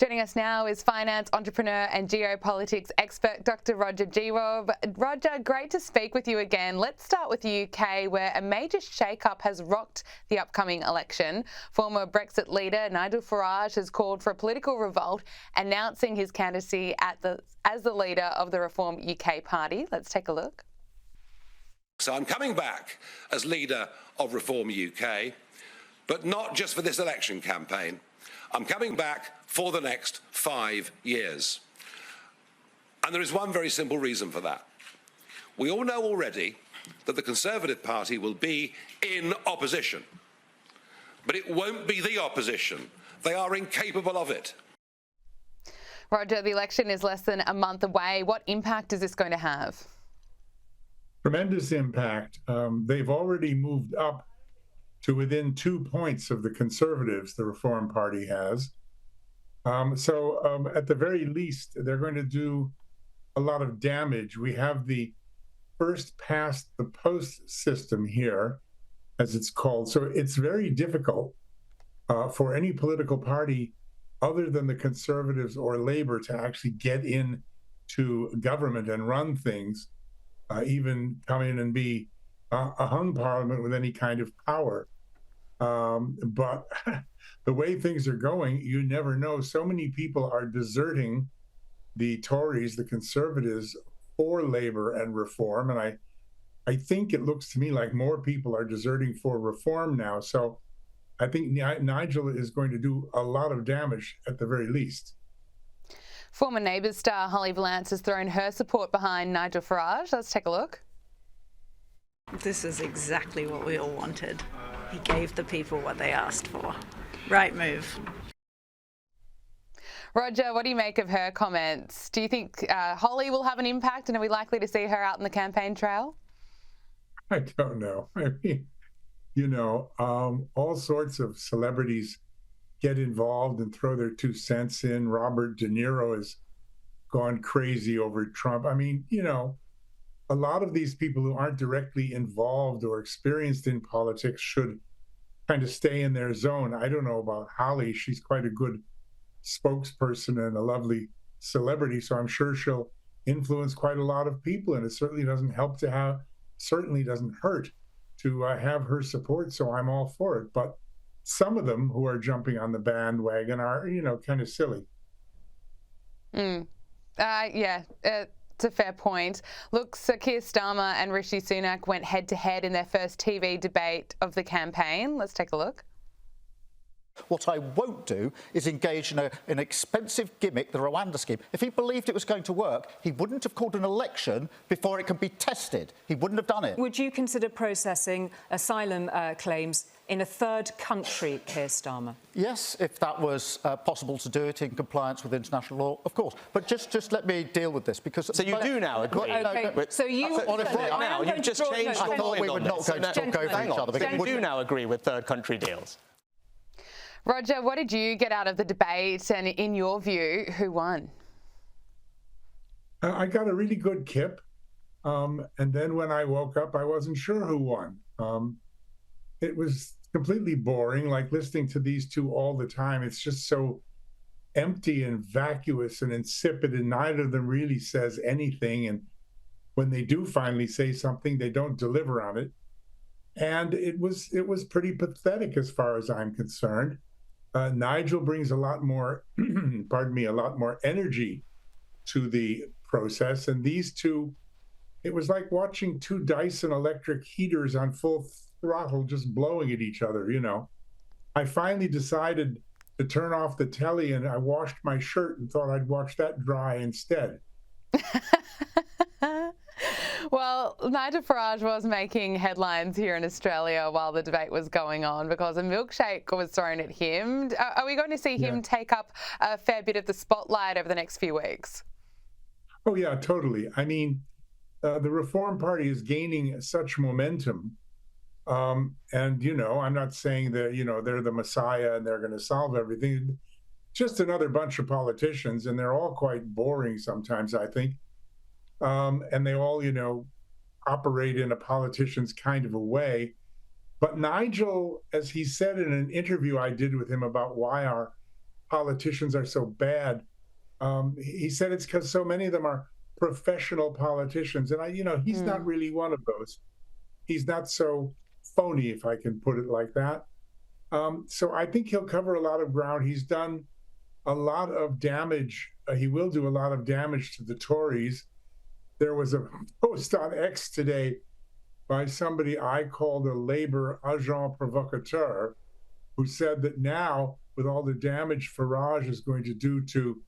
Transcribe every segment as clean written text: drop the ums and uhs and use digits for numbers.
Joining us now is finance entrepreneur and geopolitics expert Dr. Roger Gewolb. Roger, great to speak with you again. Let's start with the UK, where a major shake-up has rocked the upcoming election. Former Brexit leader Nigel Farage has called for a political revolt, announcing his candidacy as the leader of the Reform UK party. Let's take a look. So I'm coming back as leader of Reform UK, but not just for this election campaign. I'm coming back for the next 5 years. And there is one very simple reason for that. We all know already that the Conservative Party will be in opposition. But it won't be the opposition. They are incapable of it. Roger, the election is less than a month away. What impact is this going to have? Tremendous impact. They've already moved up to within 2 points of the Conservatives, the Reform Party has. So at the very least, they're going to do a lot of damage. We have the first past the post system here, as it's called. So it's very difficult for any political party other than the Conservatives or Labour to actually get into government and run things, even come in and be a hung parliament with any kind of power. But the way things are going, you never know. So many people are deserting the Tories, the Conservatives, for Labour and Reform. And I think it looks to me like more people are deserting for Reform now. So I think Nigel is going to do a lot of damage at the very least. Former Neighbours star Holly Valance has thrown her support behind Nigel Farage. Let's take a look. This is exactly what we all wanted. He gave the people what they asked for. Right move. Roger, what do you make of her comments? Do you think Holly will have an impact, and are we likely to see her out in the campaign trail? I don't know. I mean, you know, all sorts of celebrities get involved and throw their 2 cents in. Robert De Niro has gone crazy over Trump. I mean, you know, a lot of these people who aren't directly involved or experienced in politics should kind of stay in their zone. I don't know about Holly. She's quite a good spokesperson and a lovely celebrity, so I'm sure she'll influence quite a lot of people, and it certainly doesn't hurt to have her support, so I'm all for it. But some of them who are jumping on the bandwagon are, you know, kind of silly. Yeah, it's a fair point. Look, Sir Keir Starmer and Rishi Sunak went head-to-head in their first TV debate of the campaign. Let's take a look. What I won't do is engage in an expensive gimmick, the Rwanda scheme. If he believed it was going to work, he wouldn't have called an election before it can be tested. He wouldn't have done it. Would you consider processing asylum claims in a third country, Keir Starmer? Yes, if that was possible to do it in compliance with international law, of course. But just let me deal with this, because... So you do now agree? Okay, so you... Honestly, now, you've just changed I thought we were not going to talk over each other. So you do now agree with third country deals? Roger, what did you get out of the debate, and in your view, who won? I got a really good kip, and then when I woke up, I wasn't sure who won. It was completely boring, like listening to these two all the time. It's just so empty and vacuous and insipid, and neither of them really says anything. And when they do finally say something, they don't deliver on it. And it was pretty pathetic as far as I'm concerned. Nigel brings a lot more, a lot more energy to the process. And these two, it was like watching 2 Dyson electric heaters on full throttle just blowing at each other, you know. I finally decided to turn off the telly, and I washed my shirt and thought I'd watch that dry instead. Well, Nigel Farage was making headlines here in Australia while the debate was going on because a milkshake was thrown at him. Are we going to see him take up a fair bit of the spotlight over the next few weeks? Oh, yeah, totally. I mean, the Reform Party is gaining such momentum. And, you know, I'm not saying that, you know, they're the Messiah and they're going to solve everything. Just another bunch of politicians, and they're all quite boring sometimes, I think. And they all, you know, operate in a politician's kind of a way. But Nigel, as he said in an interview I did with him about why our politicians are so bad. He said it's because so many of them are professional politicians. And he's not really one of those. He's not so phony, if I can put it like that. So I think he'll cover a lot of ground. He's done a lot of damage. He will do a lot of damage to the Tories. There was a post on X today by somebody I called a Labour agent provocateur, who said that now, with all the damage Farage is going to do to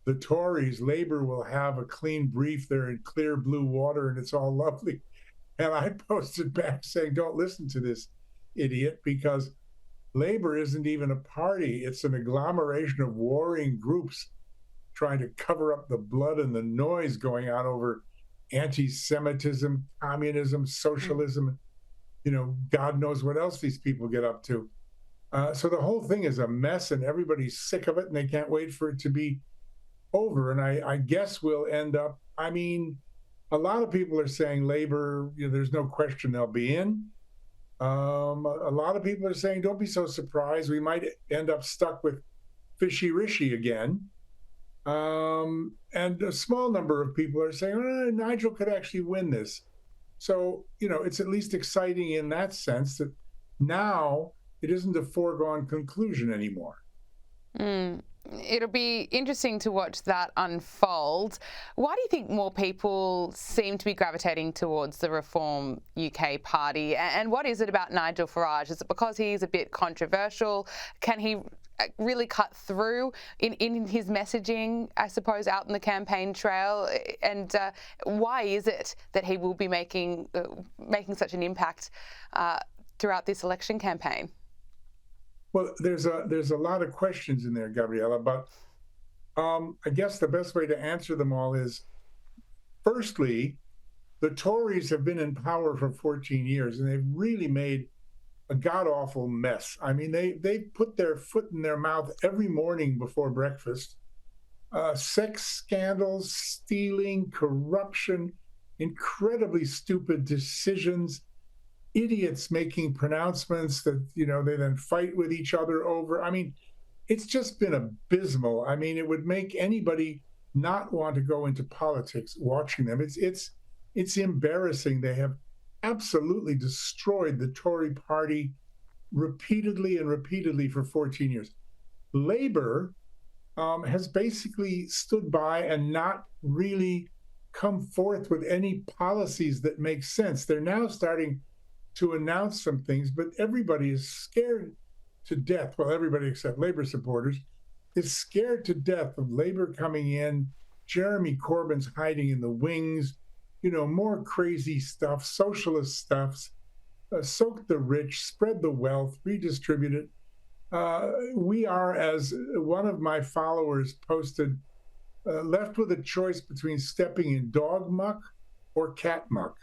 the Tories, Labour will have a clean brief. They're in clear blue water and it's all lovely. And I posted back saying, don't listen to this idiot, because Labour isn't even a party. It's an agglomeration of warring groups trying to cover up the blood and the noise going on over anti-Semitism, communism, socialism, God knows what else these people get up to. So the whole thing is a mess and everybody's sick of it and they can't wait for it to be over. And I guess we'll end up, a lot of people are saying Labour, there's no question they'll be in. A lot of people are saying, don't be so surprised. We might end up stuck with Fishy Rishi again. And a small number of people are saying, Nigel could actually win this. So, it's at least exciting in that sense that now it isn't a foregone conclusion anymore. It'll be interesting to watch that unfold. Why do you think more people seem to be gravitating towards the Reform UK party? And what is it about Nigel Farage? Is it because he's a bit controversial? Can he really cut through in his messaging, I suppose, out in the campaign trail? And why is it that he will be making such an impact throughout this election campaign? Well, there's a lot of questions in there, Gabriella, but I guess the best way to answer them all is, firstly, the Tories have been in power for 14 years, and they've really made a god-awful mess. They put their foot in their mouth every morning before breakfast. Sex scandals, stealing, corruption, incredibly stupid decisions, idiots making pronouncements that, they then fight with each other over. It's just been abysmal. It would make anybody not want to go into politics watching them. It's embarrassing. They have absolutely destroyed the Tory party repeatedly and repeatedly for 14 years. Labour has basically stood by and not really come forth with any policies that make sense. They're now starting to announce some things, but everybody is scared to death. Well, everybody except Labour supporters is scared to death of Labour coming in. Jeremy Corbyn's hiding in the wings, more crazy stuff, socialist stuffs, soak the rich, spread the wealth, redistribute it. We are, as one of my followers posted, left with a choice between stepping in dog muck or cat muck.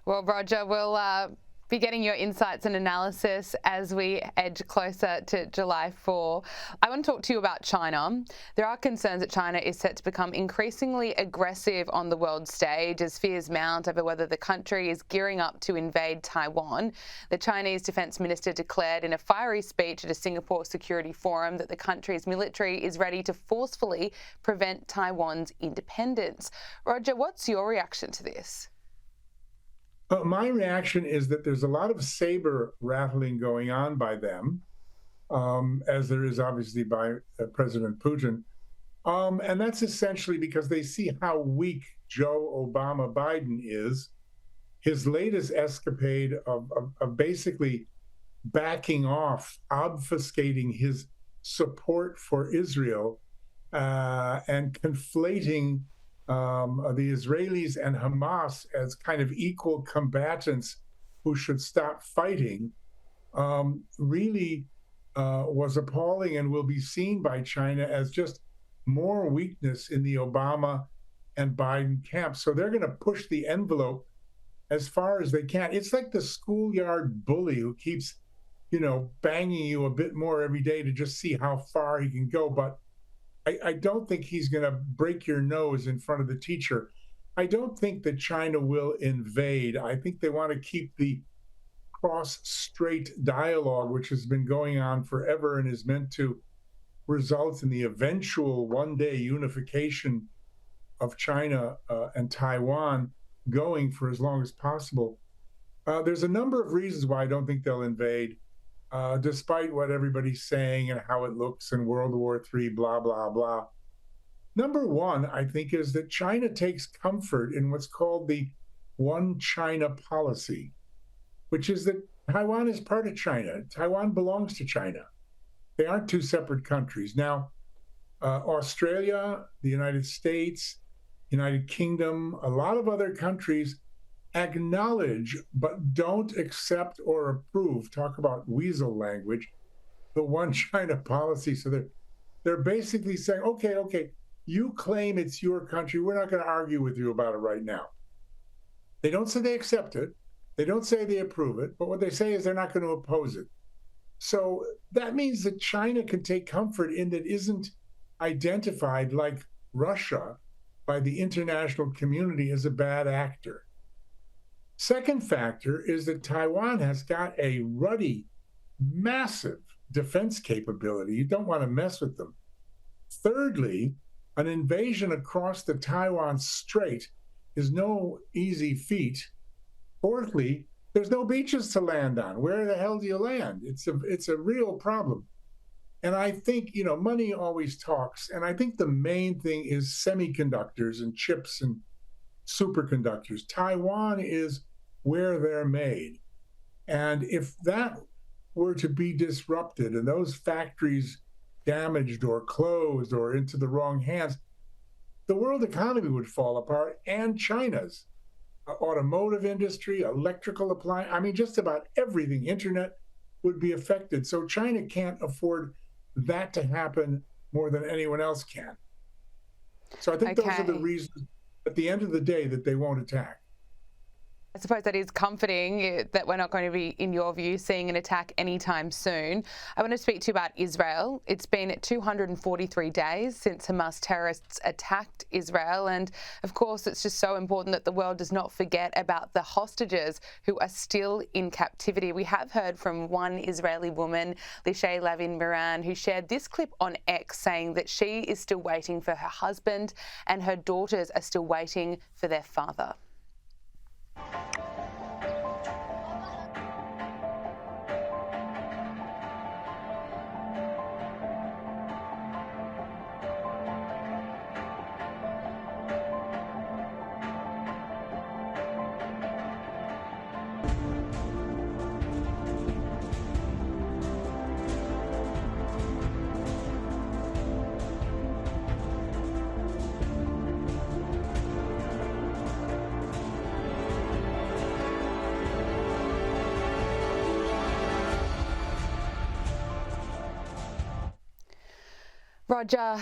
Well, Roger, we'll be getting your insights and analysis as we edge closer to July 4. I want to talk to you about China. There are concerns that China is set to become increasingly aggressive on the world stage as fears mount over whether the country is gearing up to invade Taiwan. The Chinese Defence Minister declared in a fiery speech at a Singapore Security Forum that the country's military is ready to forcefully prevent Taiwan's independence. Roger, what's your reaction to this? My reaction is that there's a lot of saber rattling going on by them, as there is obviously by President Putin. And that's essentially because they see how weak Joe Obama Biden is. His latest escapade of basically backing off, obfuscating his support for Israel and conflating the Israelis and Hamas as kind of equal combatants who should stop fighting, really was appalling and will be seen by China as just more weakness in the Obama and Biden camp. So they're going to push the envelope as far as they can. It's like the schoolyard bully who keeps, banging you a bit more every day to just see how far he can go. But I don't think he's going to break your nose in front of the teacher. I don't think that China will invade. I think they want to keep the cross-strait dialogue, which has been going on forever and is meant to result in the eventual one-day unification of China and Taiwan going for as long as possible. There's a number of reasons why I don't think they'll invade, despite what everybody's saying and how it looks in World War III, blah, blah, blah. Number one, I think, is that China takes comfort in what's called the One China policy, which is that Taiwan is part of China. Taiwan belongs to China. They aren't two separate countries. Now, Australia, the United States, United Kingdom, a lot of other countries acknowledge but don't accept or approve, talk about weasel language, the One China policy. So they're basically saying, okay, you claim it's your country. We're not going to argue with you about it right now. They don't say they accept it. They don't say they approve it. But what they say is they're not going to oppose it. So that means that China can take comfort in that isn't identified like Russia by the international community as a bad actor. Second factor is that Taiwan has got a ruddy, massive defense capability. You don't want to mess with them. Thirdly, an invasion across the Taiwan Strait is no easy feat. Fourthly, there's no beaches to land on. Where the hell do you land? It's a real problem. And I think, money always talks. And I think the main thing is semiconductors and chips and superconductors. Taiwan is where they're made. And if that were to be disrupted and those factories damaged or closed or into the wrong hands, the world economy would fall apart, and China's automotive industry, electrical appliance, just about everything, internet would be affected. So China can't afford that to happen more than anyone else can. So I think those are the reasons at the end of the day that they won't attack. I suppose that is comforting that we're not going to be, in your view, seeing an attack anytime soon. I want to speak to you about Israel. It's been 243 days since Hamas terrorists attacked Israel. And of course, it's just so important that the world does not forget about the hostages who are still in captivity. We have heard from one Israeli woman, Lishay Lavin-Moran, who shared this clip on X saying that she is still waiting for her husband and her daughters are still waiting for their father. Roger,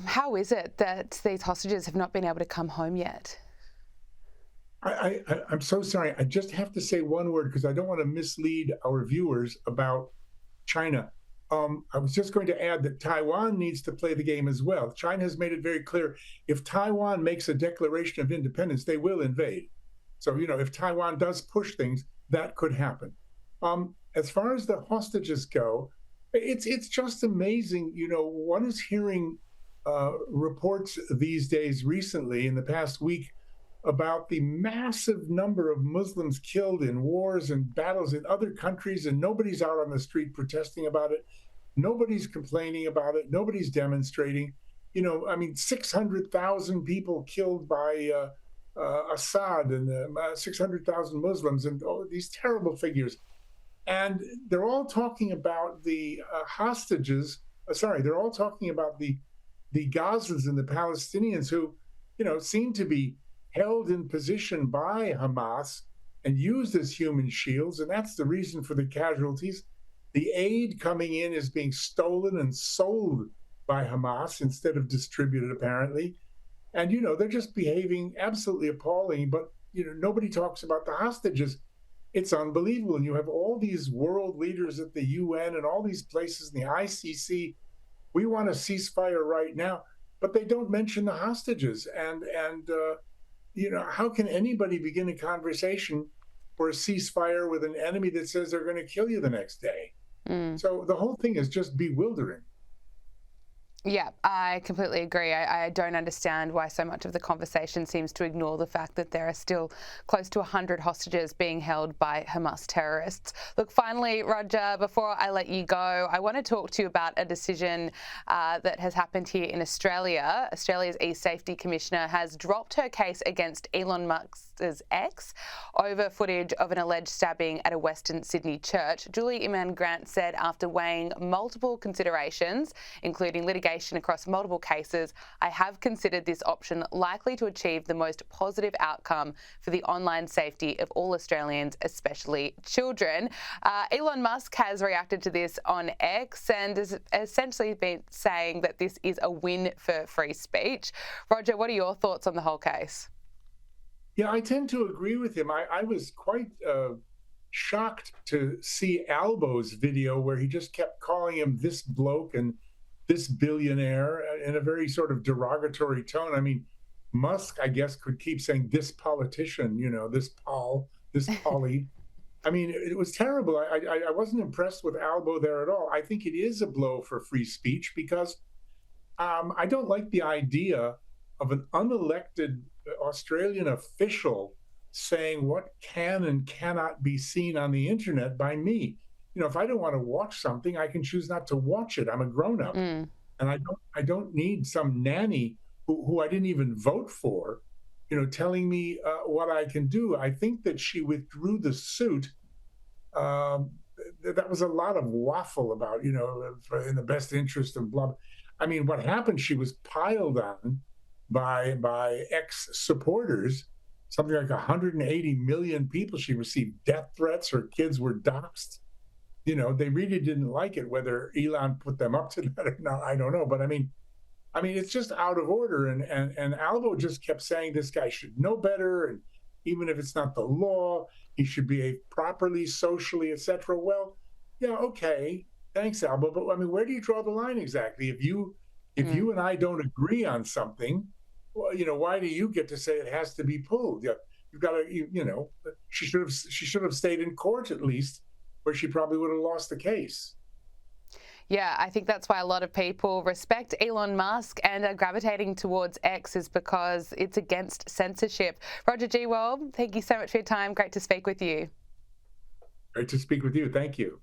how is it that these hostages have not been able to come home yet? I'm so sorry. I just have to say one word because I don't want to mislead our viewers about China. I was just going to add that Taiwan needs to play the game as well. China has made it very clear, if Taiwan makes a declaration of independence, they will invade. So, if Taiwan does push things, that could happen. As far as the hostages go, it's just amazing. One is hearing reports these days recently in the past week about the massive number of Muslims killed in wars and battles in other countries, and nobody's out on the street protesting about it. Nobody's complaining about it. Nobody's demonstrating. 600,000 people killed by Assad and 600,000 Muslims and all these terrible figures. And they're all talking about the hostages. They're all talking about the Gazans and the Palestinians who, seem to be held in position by Hamas and used as human shields. And that's the reason for the casualties. The aid coming in is being stolen and sold by Hamas instead of distributed, apparently. And, they're just behaving absolutely appalling. But, nobody talks about the hostages. It's unbelievable. And you have all these world leaders at the UN and all these places in the ICC. We want a ceasefire right now, but they don't mention the hostages. And how can anybody begin a conversation for a ceasefire with an enemy that says they're going to kill you the next day. So the whole thing is just bewildering. Yeah, I completely agree. I don't understand why so much of the conversation seems to ignore the fact that there are still close to 100 hostages being held by Hamas terrorists. Look, finally, Roger, before I let you go, I want to talk to you about a decision that has happened here in Australia. Australia's e-safety commissioner has dropped her case against Elon Musk's ex over footage of an alleged stabbing at a Western Sydney church. Julie Iman-Grant said after weighing multiple considerations, including litigation across multiple cases, I have considered this option likely to achieve the most positive outcome for the online safety of all Australians, especially children. Elon Musk has reacted to this on X and has essentially been saying that this is a win for free speech. Roger, what are your thoughts on the whole case? Yeah, I tend to agree with him. I was quite shocked to see Albo's video where he just kept calling him this bloke and this billionaire in a very sort of derogatory tone. I mean, Musk, I guess, could keep saying this politician, this Paul, this Polly. I mean, it was terrible. I wasn't impressed with Albo there at all. I think it is a blow for free speech because I don't like the idea of an unelected Australian official saying what can and cannot be seen on the internet by me. If I don't want to watch something, I can choose not to watch it. I'm a grown-up, and I don't need some nanny who I didn't even vote for, telling me what I can do. I think that she withdrew the suit. That was a lot of waffle about, in the best interest of blah. I mean, what happened? She was piled on by ex-supporters. Something like 180 million people. She received death threats. Her kids were doxxed. They really didn't like it. Whether Elon put them up to that or not, I don't know. But I mean, it's just out of order. And Albo just kept saying this guy should know better, and even if it's not the law, he should behave properly, socially, etc. Well, yeah, okay, thanks, Albo. But I mean, where do you draw the line exactly? If you and I don't agree on something, well, why do you get to say it has to be pulled? You've got to, she should have stayed in court at least, where she probably would have lost the case. Yeah, I think that's why a lot of people respect Elon Musk and are gravitating towards X is because it's against censorship. Roger Gewolb, thank you so much for your time. Great to speak with you. Great to speak with you. Thank you.